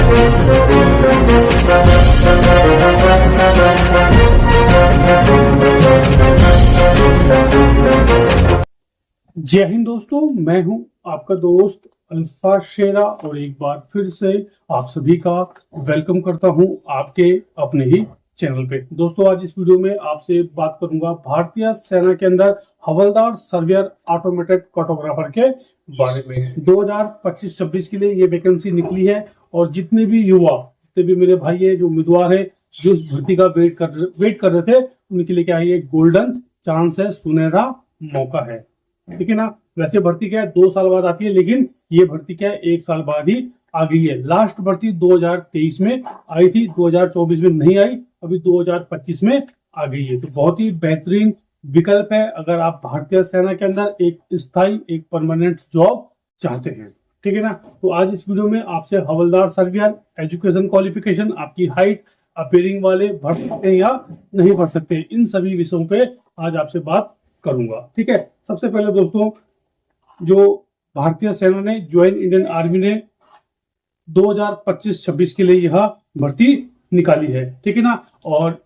जय हिंद दोस्तों, मैं हूं आपका दोस्त अल्फा शेरा और एक बार फिर से आप सभी का वेलकम करता हूं आपके अपने ही चैनल पे। दोस्तों, आज इस वीडियो में आपसे बात करूंगा भारतीय सेना के अंदर हवलदार सर्वेयर ऑटोमेटेड कार्टोग्राफर के बारे में। 2025-26 के लिए ये वैकेंसी निकली है और जितने भी युवा, जितने भी मेरे भाई है, जो उम्मीदवार है, जो इस भर्ती का वेट कर रहे थे, उनके लिए क्या है, ये गोल्डन चांस है, सुनहरा मौका है। ठीक है ना। वैसे भर्ती क्या है 2 साल बाद आती है, लेकिन ये भर्ती क्या है 1 साल बाद ही आ गई है। लास्ट भर्ती 2023 में आई थी, 2024 में नहीं आई, अभी 2025 में आ गई है। तो बहुत ही बेहतरीन विकल्प है अगर आप भारतीय सेना के अंदर एक स्थायी, एक परमानेंट जॉब चाहते हैं। ठीक है ना। तो आज इस वीडियो में आपसे हवलदार सर्वेयर, एजुकेशन क्वालिफिकेशन, आपकी हाइट, अपीयरिंग वाले भर सकते हैं या नहीं भर सकते, इन सभी विषयों पे आज आपसे बात करूंगा। ठीक है। सबसे पहले दोस्तों, जो भारतीय सेना ने, ज्वाइन इंडियन आर्मी ने 2025-26 के लिए यह भर्ती निकाली है। ठीक है ना। और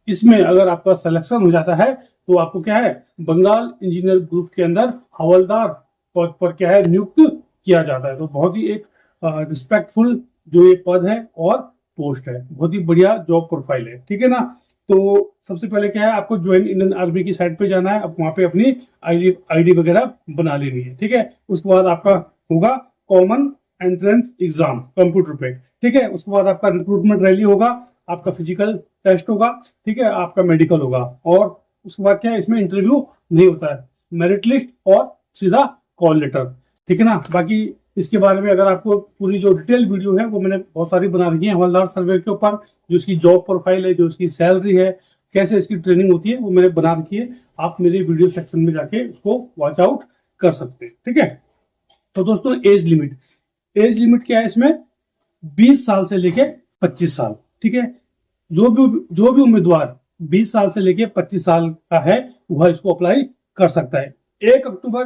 इसमें अगर आपका सिलेक्शन हो जाता है तो आपको क्या है, बंगाल इंजीनियर ग्रुप के अंदर हवलदार पद पर क्या है, नियुक्त किया जाता है। तो बहुत ही एक रिस्पेक्टफुल जो ये पद है और पोस्ट है, बहुत ही बढ़िया जॉब प्रोफाइल है। ठीक है ना। तो सबसे पहले क्या है, आपको ज्वाइन इंडियन आर्मी की साइट पे जाना है, अब वहां पे अपनी आईडी वगैरह बना लेनी है। ठीक है। उसके बाद आपका होगा कॉमन एंट्रेंस एग्जाम कंप्यूटर पे। ठीक है। उसके बाद आपका रिक्रूटमेंट रैली होगा, आपका फिजिकल टेस्ट होगा, ठीक है, आपका मेडिकल होगा, और उसके बाद क्या है, इसमें इंटरव्यू नहीं होता है, मेरिट लिस्ट और सीधा कॉल लेटर। ठीक है ना। बाकी इसके बारे में अगर आपको पूरी जो डिटेल वीडियो है वो मैंने बहुत सारी बना रखी है हवलदार सर्वे के ऊपर, जो इसकी जॉब प्रोफाइल है, जो इसकी सैलरी है, कैसे इसकी ट्रेनिंग होती है, वो मैंने बना रखी है। आप मेरे वीडियो सेक्शन में जाके उसको वॉच आउट कर सकते हैं। ठीक है। तो दोस्तों, एज लिमिट क्या है इसमें, 20 साल से लेके 25 साल। ठीक है। जो भी उम्मीदवार 20 साल से लेके 25 साल का है वह इसको अप्लाई कर सकता है। 1 अक्टूबर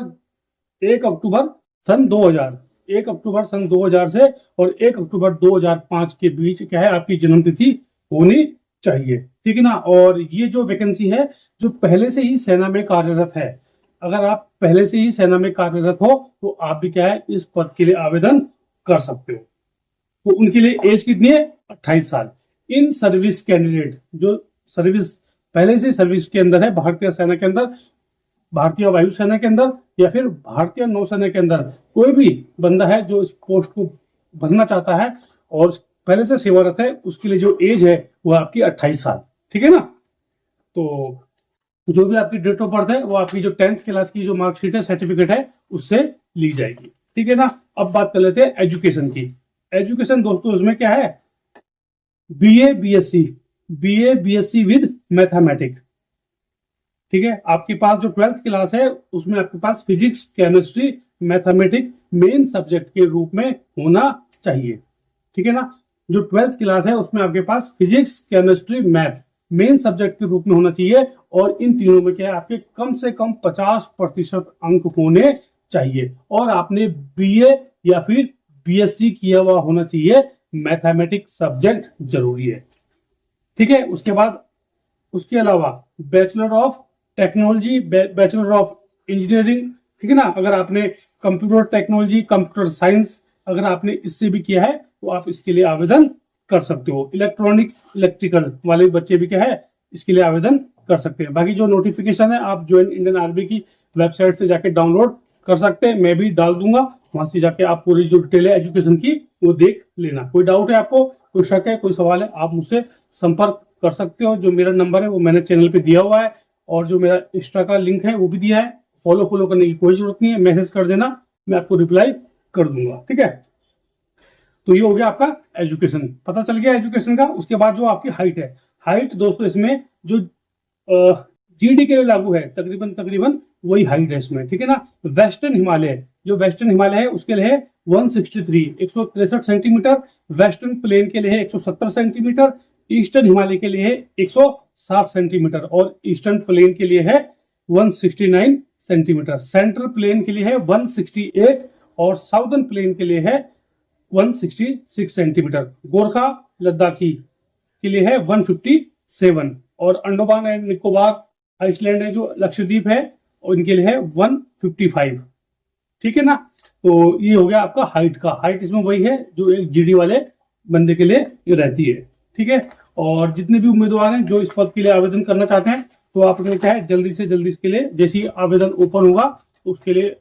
सन 2000 से और 1 अक्टूबर 2005 के बीच क्या है, आपकी जन्म तिथि होनी चाहिए। ठीक है ना। और ये जो वैकेंसी है, जो पहले से ही सेना में कार्यरत है, अगर आप पहले से ही सेना में कार्यरत हो तो आप भी क्या है, इस पद के लिए आवेदन कर सकते हो। तो उनके लिए एज कितनी है, 28 साल। इन सर्विस कैंडिडेट जो पहले से सर्विस के अंदर है, भारतीय सेना के अंदर, भारतीय वायुसेना के अंदर या फिर भारतीय नौसेना के अंदर, कोई भी बंदा है जो इस पोस्ट को भरना चाहता है और पहले से सेवारत है, उसके लिए जो एज है वो आपकी 28 साल। ठीक है ना। तो जो भी आपकी डेट ऑफ बर्थ है वो आपकी जो 10th क्लास की जो मार्कशीट है, सर्टिफिकेट है, उससे ली जाएगी। ठीक है ना। अब बात कर लेते हैं एजुकेशन की। एजुकेशन दोस्तों इसमें क्या है, बीए बीएससी विद मैथमेटिक्स। ठीक है। आपके पास जो 12th क्लास है उसमें आपके पास physics, chemistry, mathematics main subject के रूप में होना चाहिए। ठीक है ना। जो 12th क्लास है उसमें आपके पास physics, chemistry, math main subject के रूप में होना चाहिए, और इन तीनों में क्या है, आपके कम से कम 50% अंक होने चाहिए, और आपने बीए या फिर बीएससी किया हुआ होना चाहिए। मैथमेटिक्स सब्जेक्ट जरूरी है। ठीक है। उसके बाद उसके अलावा bachelor of technology, bachelor of engineering, ठीक है ना, अगर आपने कंप्यूटर टेक्नोलॉजी, कंप्यूटर साइंस अगर आपने इससे भी किया है तो आप इसके लिए आवेदन कर सकते हो। इलेक्ट्रॉनिक्स, इलेक्ट्रिकल वाले बच्चे भी क्या है, इसके लिए आवेदन कर सकते हैं। बाकी जो नोटिफिकेशन है आप ज्वाइन इंडियन आर्मी की वेबसाइट से जाके डाउनलोड कर सकते हैं, मैं भी डाल दूंगा, वहां से जाके आप पूरी जो डिटेल है एजुकेशन की वो देख लेना। कोई डाउट है आपको, कोई शक है, कोई सवाल है, आप मुझसे संपर्क कर सकते हो। जो मेरा नंबर है वो मैंने चैनल पे दिया हुआ है, और जो मेरा इंस्टा का लिंक है वो भी दिया है। फॉलो करने की कोई जरूरत नहीं है, मैसेज कर देना, मैं आपको रिप्लाई कर दूंगा। ठीक है। तो ये हो गया आपका एजुकेशन, पता चल गया एजुकेशन का। उसके बाद जो आपकी हाइट है, हाइट दोस्तों इसमें जो जीडी के लिए लागू है, तकरीबन वही हाइट है इसमें। ठीक है ना। वेस्टर्न हिमालय, जो वेस्टर्न हिमालय है उसके लिए है 163 सेंटीमीटर, वेस्टर्न प्लेन के लिए है 170 सेंटीमीटर, ईस्टर्न हिमालय के लिए है 160 सेंटीमीटर, और ईस्टर्न प्लेन के लिए है 169 सेंटीमीटर, सेंट्रल प्लेन के लिए है 168, और साउदर्न प्लेन के लिए है 166 सेंटीमीटर, गोरखा लद्दाखी के लिए है 157, और अंडोमान एंड निकोबार आइसलैंड है जो लक्षद्वीप है, और इनके लिए है 155। ठीक है ना। तो ये हो गया आपका हाइट का, हाइट इसमें वही है जो एक जीडी वाले बंदे के लिए ये रहती है। ठीक है। और जितने भी उम्मीदवार हैं जो इस पद के लिए आवेदन करना चाहते हैं, तो आपने क्या है जल्दी से जल्दी इसके लिए, जैसे ही आवेदन ओपन होगा तो उसके लिए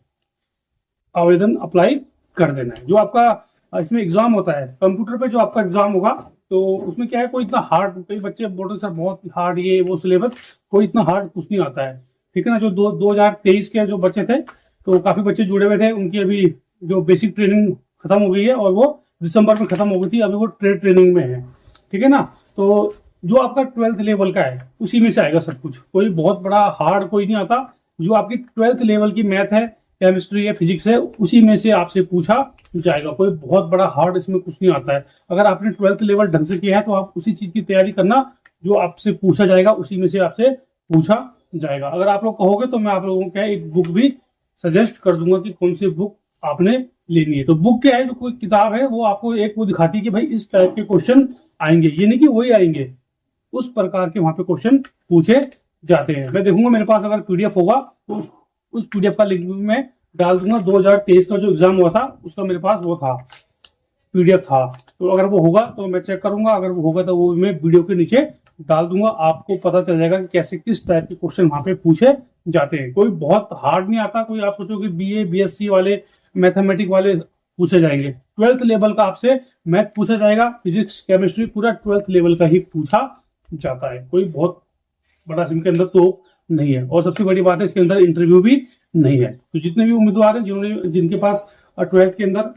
आवेदन अप्लाई कर देना है। जो आपका इसमें एग्जाम होता है कंप्यूटर पे, जो आपका एग्जाम होगा, तो उसमें क्या है कोई इतना हार्ड, कई बच्चे बोलते सर बहुत हार्ड ये वो सिलेबस, कोई इतना हार्ड कुछ नहीं आता है। ठीक है ना। जो 2023 के जो बच्चे थे, तो काफी बच्चे जुड़े हुए थे, उनकी अभी जो बेसिक ट्रेनिंग खत्म हो गई है और वो दिसंबर में खत्म हो गई थी, अभी वो ट्रेनिंग में है। ठीक है ना। तो जो आपका 12th लेवल का है उसी में से आएगा सब कुछ, कोई बहुत बड़ा हार्ड कोई नहीं आता। जो आपकी 12th लेवल की मैथ है, केमिस्ट्री है, फिजिक्स है, उसी में से आपसे पूछा जाएगा। कोई बहुत बड़ा हार्ड इसमें कुछ नहीं आता है। अगर आपने 12th लेवल ढंग से किया है तो आप उसी चीज की तैयारी करना, जो आपसे पूछा जाएगा उसी में से आपसे पूछा जाएगा। अगर आप लोग कहोगे तो मैं आप लोगों को एक बुक भी सजेस्ट कर दूंगा कि कौन सी बुक आपने लेनी है। तो बुक क्या है, जो कोई किताब है वो आपको एक वो दिखाती है कि भाई इस टाइप के क्वेश्चन आएंगे, ये नहीं कि वही आएंगे, उस प्रकार के वहां पे क्वेश्चन पूछे जाते हैं। मैं देखूंगा मेरे पास अगर पीडीएफ होगा तो उस पीडीएफ का लिंक मैं डाल दूंगा। 2023 का जो एग्जाम हुआ था उसका मेरे पास वो था, पीडीएफ था। तो अगर वो होगा तो मैं चेक करूंगा, अगर वो होगा तो वो मैं वीडियो के नीचे डाल दूंगा। आपको पता चल जाएगा कि कैसे किस टाइप के क्वेश्चन वहां पे पूछे जाते हैं। कोई बहुत हार्ड नहीं आता। कोई आप सोचो कि बीए बीएससी वाले मैथमेटिक वाले पूछे जाएंगे, 12th लेवल का आपसे मैथ पूछा जाएगा, फिजिक्स केमिस्ट्री पूरा 12th लेवल का ही पूछा जाता है। कोई बहुत बड़ा इसके अंदर तो नहीं है। और सबसे बड़ी बात है इसके अंदर इंटरव्यू भी नहीं है। तो जितने भी उम्मीदवार हैं जिनके पास 12th के अंदर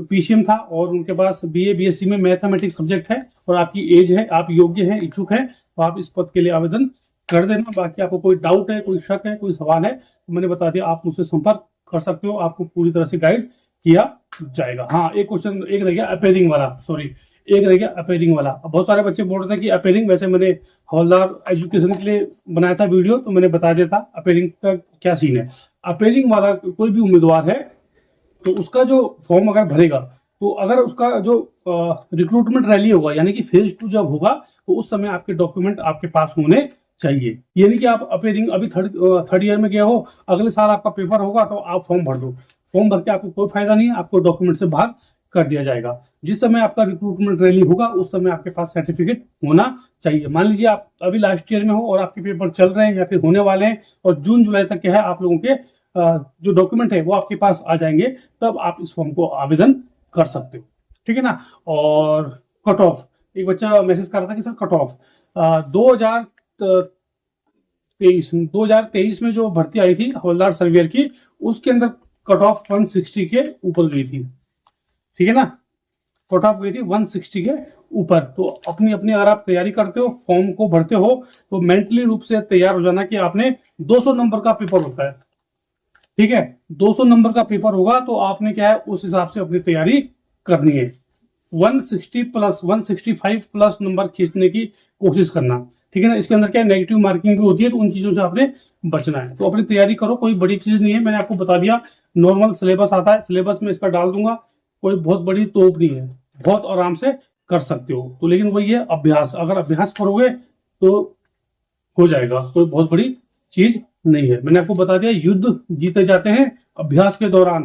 पीसीएम था और उनके पास बीए बीएससी में मैथमेटिक्स सब्जेक्ट है और आपकी एज है, आप योग्य हैं, इच्छुक हैं, तो आप इस पद के लिए आवेदन कर देना। बाकी आपको कोई डाउट है, कोई शक है, कोई सवाल है, तो मैंने बता दिया, आप मुझसे संपर्क कर सकते हो। आपको पूरी तरह से गाइड किया जाएगा। हाँ, एक क्वेश्चन एक रह गया अपेयरिंग वाला, एक रह गया अपेयरिंग वाला। अब बहुत सारे बच्चे बोल रहे थे कि अपेयरिंग, वैसे मैंने हवलदार एजुकेशन के लिए बनाया था वीडियो, तो मैंने बता दिया था अपेयरिंग का क्या सीन है। अपेयरिंग वाला कोई भी उम्मीदवार है तो उसका जो फॉर्म अगर भरेगा, तो अगर उसका जो रिक्रूटमेंट रैली होगा, यानी कि फेज 2 जब होगा, तो उस समय आपके डॉक्यूमेंट आपके पास होने चाहिए। ये नहीं कि आप अपेयरिंग अभी थर्ड ईयर में गए हो, अगले साल आपका पेपर होगा तो आप फॉर्म भर दो। फॉर्म भर के आपको कोई फायदा नहीं है, आपको डॉक्यूमेंट से बाहर कर दिया जाएगा। जिस समय आपका रिक्रूटमेंट रैली होगा उस समय आपके पास सर्टिफिकेट होना चाहिए। मान लीजिए आप अभी लास्ट ईयर में हो और आपके पेपर चल रहे हैं या फिर होने वाले हैं और जून जुलाई तक क्या है आप लोगों के जो डॉक्यूमेंट है वो आपके पास आ जाएंगे, तब आप इस फॉर्म को आवेदन कर सकते हो। ठीक है ना। और कट ऑफ, एक बच्चा मैसेज कर रहा था कि सर कट ऑफ 2023 में जो भर्ती आई थी हवलदार सर्वेयर की, उसके अंदर कट ऑफ 160 के ऊपर गई थी। ठीक है ना, कट ऑफ गई थी 160 के ऊपर। तो अपनी अपनी अगर आप तैयारी करते हो, फॉर्म को भरते हो, तो मेंटली रूप से तैयार हो जाना कि आपने 200 नंबर का पेपर होता है। ठीक है, 200 नंबर का पेपर होगा तो आपने क्या है उस हिसाब से अपनी तैयारी करनी है। 160 प्लस 165 प्लस नंबर खींचने की कोशिश करना। ठीक है ना। इसके अंदर क्या नेगेटिव मार्किंग भी होती है, तो उन चीजों से आपने बचना है। तो अपनी तैयारी करो, कोई बड़ी चीज नहीं है, मैंने आपको बता दिया। नॉर्मल सिलेबस आता है, सिलेबस में इसका डाल दूंगा, कोई बहुत बड़ी तोप नहीं है, बहुत आराम से कर सकते हो। तो लेकिन वही है अभ्यास, अगर अभ्यास करोगे तो हो जाएगा, कोई बहुत बड़ी चीज नहीं है। मैंने आपको बता दिया युद्ध जीते जाते हैं अभ्यास के दौरान।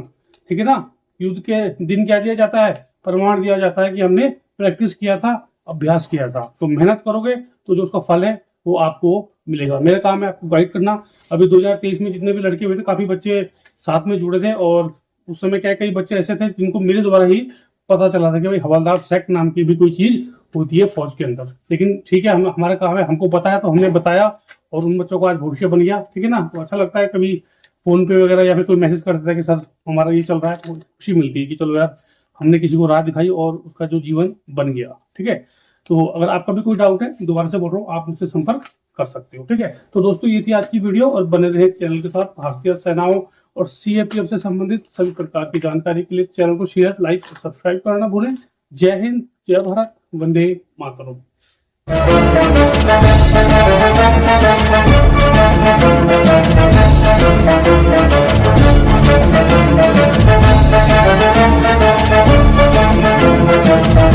ठीक है ना। युद्ध के दिन क्या दिया जाता है, प्रमाण दिया जाता है कि हमने प्रैक्टिस किया था, अभ्यास किया था। तो मेहनत करोगे तो जो उसका फल है वो आपको मिलेगा। मेरा काम है आपको गाइड करना। अभी 2023 में जितने भी लड़के हुए थे, काफी बच्चे साथ में जुड़े थे और उस समय क्या कई बच्चे ऐसे थे जिनको मेरे द्वारा ही पता चला था कि भाई हवलदार सेक्ट नाम की भी कोई चीज होती है फौज के अंदर। लेकिन ठीक है, हमारा काम है, हमको बताया तो हमने बताया और उन बच्चों को आज भविष्य बन गया। ठीक है ना। तो अच्छा लगता है, कभी फोन पे वगैरह या फिर कोई मैसेज कर देता है कि सर हमारा ये चल रहा है, तो खुशी मिलती है कि चलो यार हमने किसी को राह दिखाई और उसका जो जीवन बन गया। ठीक है। तो अगर आपका भी कोई डाउट है, दोबारा से बोल रहा हूँ, आप मुझसे संपर्क कर सकते हो। ठीक है। तो दोस्तों ये थी आज की वीडियो और बने रहे चैनल के साथ। भारतीय सेनाओं और सीएपीएफ से संबंधित सभी प्रकार की जानकारी के लिए चैनल को शेयर, लाइक और सब्सक्राइब करना भूलें। जय हिंद, जय भारत, वंदे मातरम। है।